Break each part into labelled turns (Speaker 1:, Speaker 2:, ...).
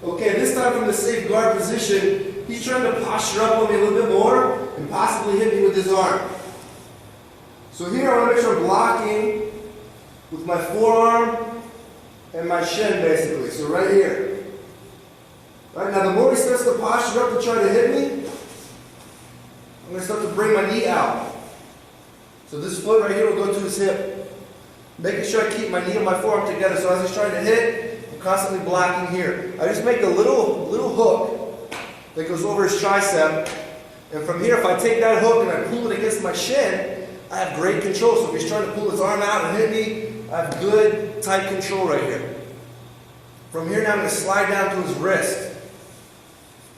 Speaker 1: Okay, this time from the safeguard position, he's trying to posture up on me a little bit more and possibly hit me with his arm. So here I want to make sure I'm blocking with my forearm and my shin basically. So right here. Right now, the more he starts to posture up to try to hit me, I'm going to start to bring my knee out. So this foot right here will go to his hip. Making sure I keep my knee and my forearm together. So as he's trying to hit, I'm constantly blocking here. I just make a little hook that goes over his tricep. And from here, if I take that hook and I pull it against my shin, I have great control. So if he's trying to pull his arm out and hit me, I have good, tight control right here. From here now, I'm going to slide down to his wrist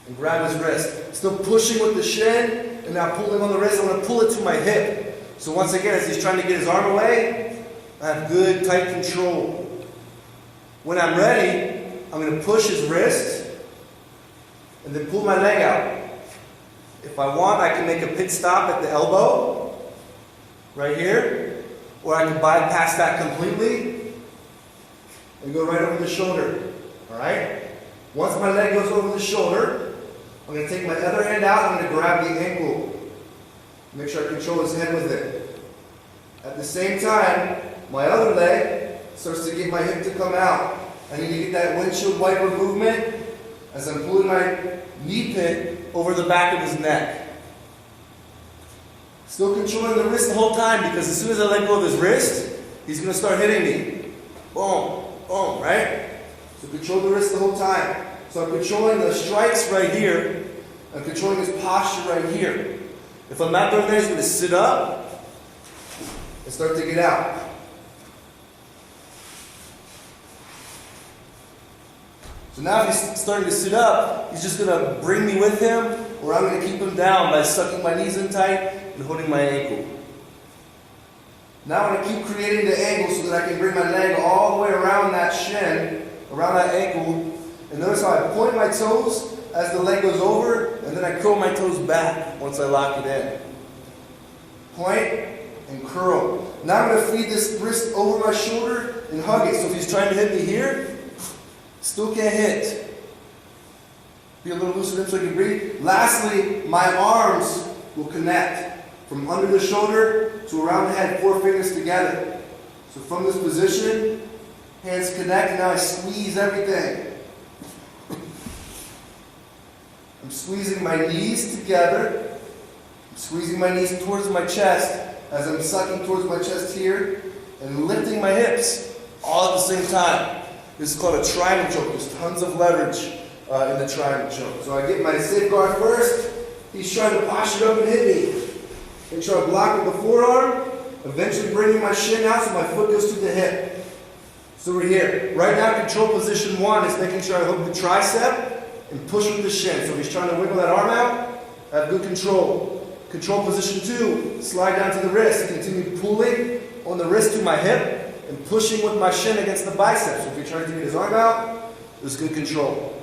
Speaker 1: and grab his wrist. Still pushing with the shin, and now pulling on the wrist. I'm going to pull it to my hip. So once again, as he's trying to get his arm away, I have good, tight control. When I'm ready, I'm going to push his wrist and then pull my leg out. If I want, I can make a pit stop at the elbow, right here, or I can bypass that completely and go right over the shoulder. All right? Once my leg goes over the shoulder, I'm going to take my other hand out, I'm going to grab the ankle. Make sure I control his head with it. At the same time, my other leg starts to get my hip to come out. I need to get that windshield wiper movement as I'm pulling my knee pin over the back of his neck. Still controlling the wrist the whole time, because as soon as I let go of his wrist, he's going to start hitting me. Boom, boom, right? So control the wrist the whole time. So I'm controlling the strikes right here. I'm controlling his posture right here. If I'm not doing that, he's going to sit up and start to get out. So now if he's starting to sit up, he's just going to bring me with him, or I'm going to keep him down by sucking my knees in tight and holding my ankle. Now I'm going to keep creating the angle so that I can bring my leg all the way around that shin, around that ankle. And notice how I point my toes as the leg goes over, and then I curl my toes back once I lock it in. Point and curl. Now I'm going to feed this wrist over my shoulder and hug it. So if he's trying to hit me here, still can't hit. Be a little looser so I can breathe. Lastly, my arms will connect from under the shoulder to around the head, 4 fingers together. So from this position, hands connect, and now I squeeze everything. I'm squeezing my knees together. I'm squeezing my knees towards my chest as I'm sucking towards my chest here and lifting my hips all at the same time. This is called a triangle choke. There's tons of leverage in the triangle choke. So I get my safeguard first. He's trying to posture up and hit me. Make sure I block with the forearm, eventually bringing my shin out so my foot goes to the hip. So we're here. Right now, control position 1 is making sure I hook the tricep and push with the shin. So if he's trying to wiggle that arm out, I have good control. Control position 2, slide down to the wrist. Continue pulling on the wrist to my hip and pushing with my shin against the biceps. So if you're trying to get his arm out, there's good control.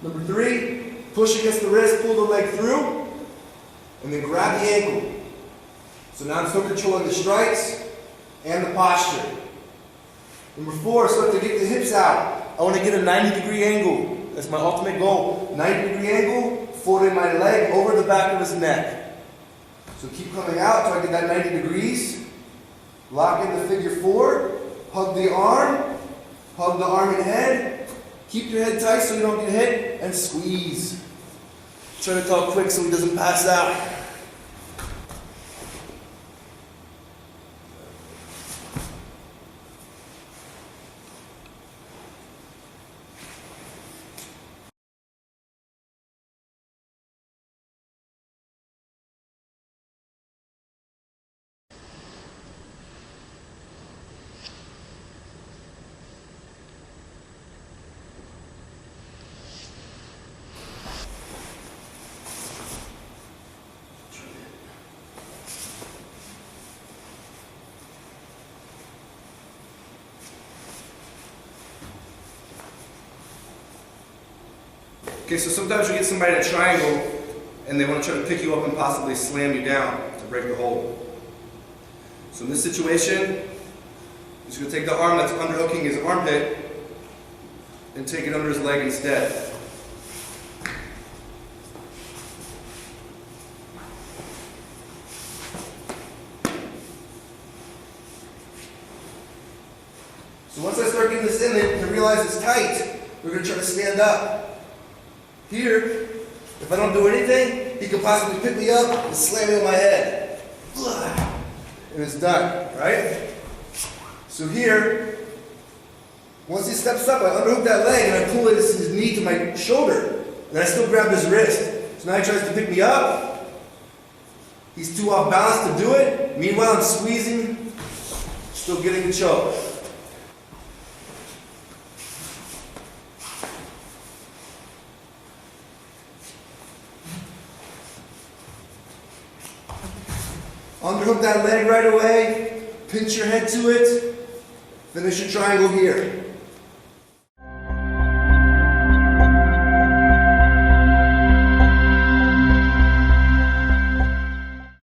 Speaker 1: Number 3, push against the wrist, pull the leg through, and then grab the ankle. So now I'm still controlling the strikes and the posture. Number 4, start to get the hips out. I want to get a 90-degree angle. That's my ultimate goal. 90-degree angle, folding my leg over the back of his neck. So keep coming out until I get that 90 degrees. Lock in the figure 4. Hug the arm and head. Keep your head tight so you don't get hit, and squeeze. Try to talk quick so he doesn't pass out. Okay, so sometimes you get somebody in a triangle and they want to try to pick you up and possibly slam you down to break the hold. So in this situation, he's going to take the arm that's underhooking his armpit and take it under his leg instead. So once I start getting this in there, I realize it's tight. We're going to try to stand up. Here, if I don't do anything, he could possibly pick me up and slam me on my head. And it's done, right? So here, once he steps up, I underhook that leg and I pull his knee to my shoulder. And I still grab his wrist. So now he tries to pick me up. He's too off balance to do it. Meanwhile, I'm squeezing, still getting the choke. Underhook that leg right away, pinch your head to it, finish your triangle here.